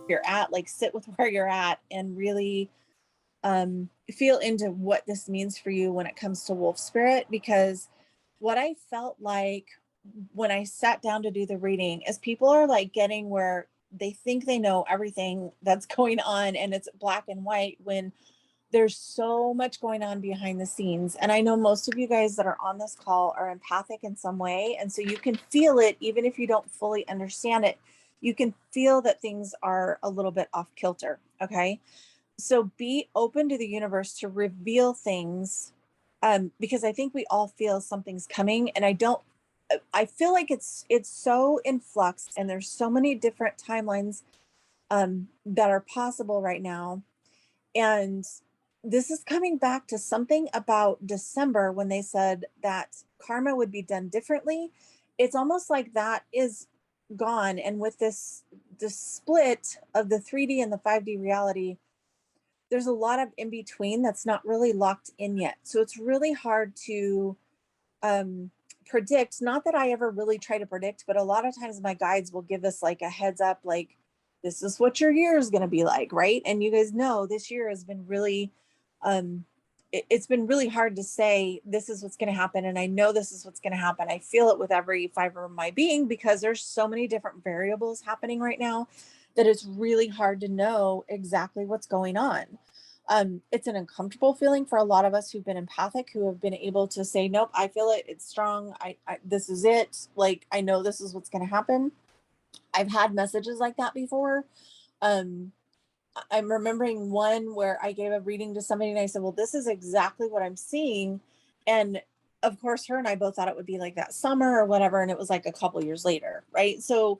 you're at, like sit with where you're at and really feel into what this means for you when it comes to wolf spirit. Because what I felt like when I sat down to do the reading is people are like getting where they think they know everything that's going on and it's black and white when there's so much going on behind the scenes. And I know most of you guys that are on this call are empathic in some way. And so you can feel it, even if you don't fully understand it, you can feel that things are a little bit off kilter. Okay. So be open to the universe to reveal things, because I think we all feel something's coming. And I feel like it's so in flux and there's so many different timelines that are possible right now. And this is coming back to something about December when they said that karma would be done differently. It's almost like that is gone. And with this split of the 3D and the 5D reality, there's a lot of in between that's not really locked in yet. So it's really hard to predict. Not that I ever really try to predict, but a lot of times my guides will give us like a heads up, like, this is what your year is going to be like, right? And you guys know this year has been really, it's been really hard to say this is what's going to happen. And I know this is what's going to happen. I feel it with every fiber of my being because there's so many different variables happening right now that it's really hard to know exactly what's going on. It's an uncomfortable feeling for a lot of us who've been empathic, who have been able to say, nope, I feel it. It's strong. This is it. Like, I know this is what's going to happen. I've had messages like that before. Um, I'm remembering one where I gave a reading to somebody and I said, well, this is exactly what I'm seeing. And of course, her and I both thought it would be like that summer or whatever. And it was like a couple years later. Right. So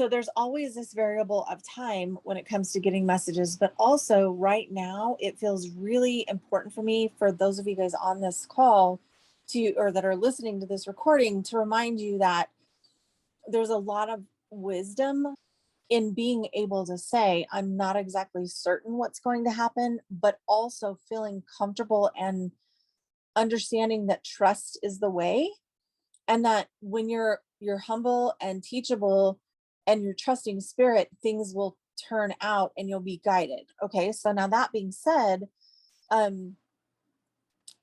there's always this variable of time when it comes to getting messages, but also right now it feels really important for me, for those of you guys on this call or that are listening to this recording, to remind you that there's a lot of wisdom in being able to say, I'm not exactly certain what's going to happen, but also feeling comfortable and understanding that trust is the way. And that when you're humble and teachable and you're trusting spirit, things will turn out and you'll be guided. Okay. So now that being said, um,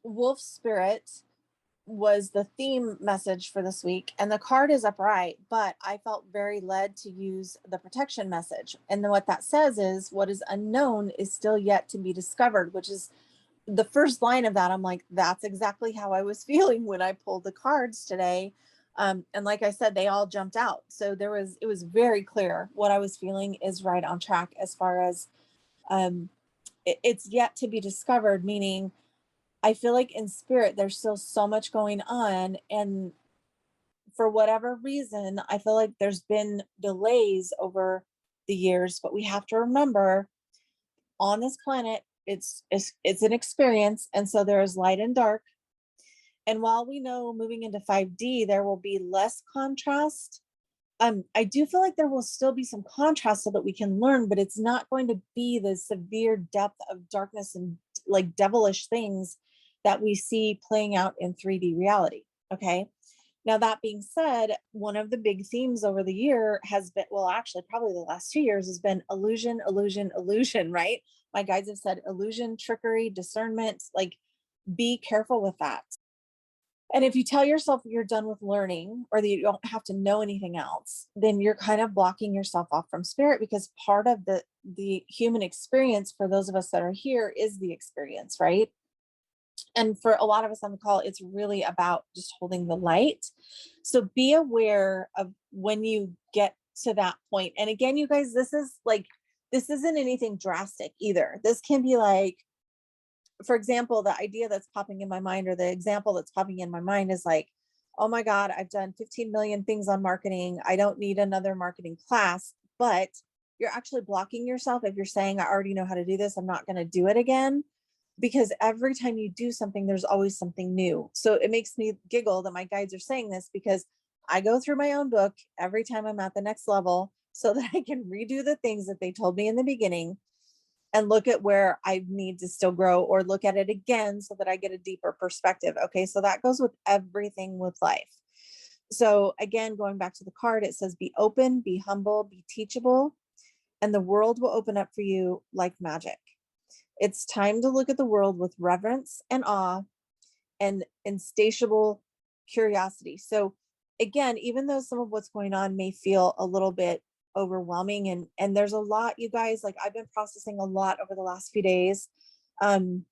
wolf spirit was the theme message for this week, and the card is upright, but I felt very led to use the protection message. And then what that says is, what is unknown is still yet to be discovered, which is the first line of that. I'm like, that's exactly how I was feeling when I pulled the cards today. And like I said, they all jumped out. So it was very clear what I was feeling is right on track as far as it's yet to be discovered, meaning I feel like in spirit, there's still so much going on. And for whatever reason, I feel like there's been delays over the years, but we have to remember on this planet, it's an experience. And so there is light and dark. And while we know moving into 5D, there will be less contrast. I do feel like there will still be some contrast so that we can learn, but it's not going to be the severe depth of darkness and like devilish things that we see playing out in 3D reality. Okay. Now, that being said, one of the big themes over the year has been, well, actually, probably the last 2 years has been illusion, illusion, illusion, right? My guides have said illusion, trickery, discernment, like be careful with that. And if you tell yourself you're done with learning or that you don't have to know anything else, then you're kind of blocking yourself off from spirit, because part of the human experience for those of us that are here is the experience, right? And for a lot of us on the call, it's really about just holding the light. So be aware of when you get to that point. And again, you guys, this isn't anything drastic either. This can be like, for example, the idea that's popping in my mind, or the example that's popping in my mind is like, oh my God, I've done 15 million things on marketing. I don't need another marketing class. But you're actually blocking yourself if you're saying, I already know how to do this, I'm not going to do it again. Because every time you do something, there's always something new. So it makes me giggle that my guides are saying this, because I go through my own book every time I'm at the next level so that I can redo the things that they told me in the beginning and look at where I need to still grow, or look at it again so that I get a deeper perspective. Okay. So that goes with everything with life. So again, going back to the card, it says, be open, be humble, be teachable. and the world will open up for you like magic. It's time to look at the world with reverence and awe and insatiable curiosity. So again, even though some of what's going on may feel a little bit overwhelming, and there's a lot, you guys, like I've been processing a lot over the last few days. Um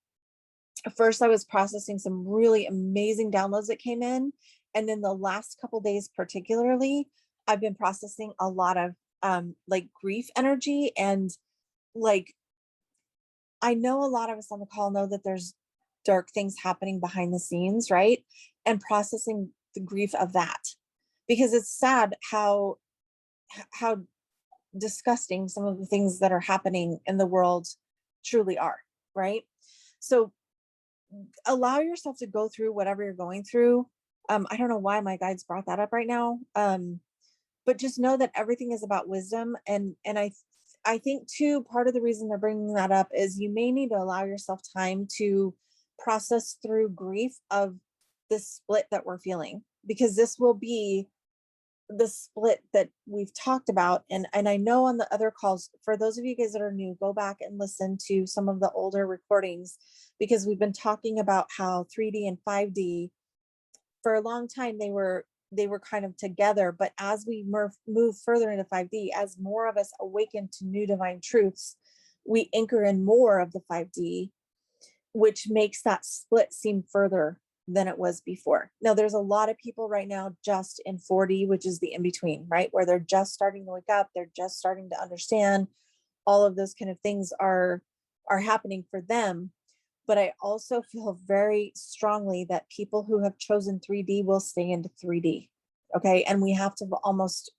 First I was processing some really amazing downloads that came in, and then the last couple days particularly, I've been processing a lot of like grief energy, and like I know a lot of us on the call know that there's dark things happening behind the scenes, right? And processing the grief of that, because it's sad how disgusting some of the things that are happening in the world truly are, right? So allow yourself to go through whatever you're going through. I don't know why my guides brought that up right now. But just know that everything is about wisdom. And I think too, part of the reason they're bringing that up is you may need to allow yourself time to process through grief of this split that we're feeling, because this will be the split that we've talked about. And I know on the other calls, for those of you guys that are new, go back and listen to some of the older recordings, because we've been talking about how 3D and 5D for a long time they were kind of together, but as we move further into 5D, as more of us awaken to new divine truths, we anchor in more of the 5D, which makes that split seem further than it was before. Now, there's a lot of people right now just in 4D, which is the in between, right? Where they're just starting to wake up, they're just starting to understand. All of those kind of things are happening for them. But I also feel very strongly that people who have chosen 3D will stay into 3D. Okay. And we have to almost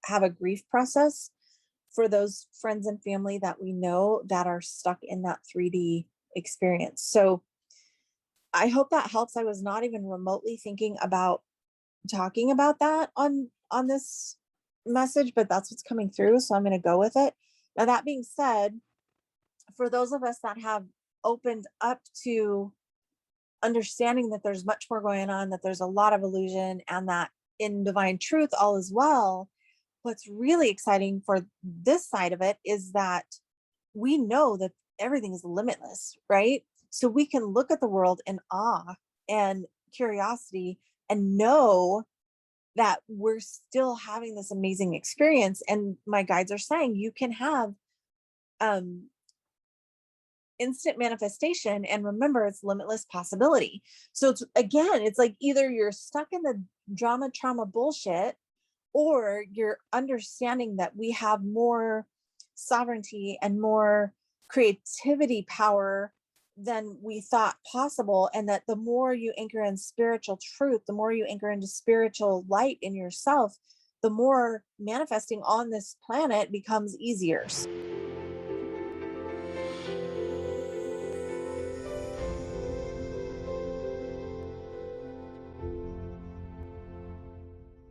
have a grief process for those friends and family that we know that are stuck in that 3D experience. So I hope that helps. I was not even remotely thinking about talking about that on this message, but that's what's coming through. So I'm going to go with it. Now, that being said, for those of us that have opened up to understanding that there's much more going on, that there's a lot of illusion, and that in divine truth all is well, what's really exciting for this side of it is that we know that everything is limitless, right? So we can look at the world in awe and curiosity and know that we're still having this amazing experience. And my guides are saying you can have um instant manifestation, and remember, it's limitless possibility. So it's, again, it's like either you're stuck in the drama trauma bullshit, or you're understanding that we have more sovereignty and more creativity power than we thought possible, and that the more you anchor in spiritual truth, the more you anchor into spiritual light in yourself, the more manifesting on this planet becomes easier.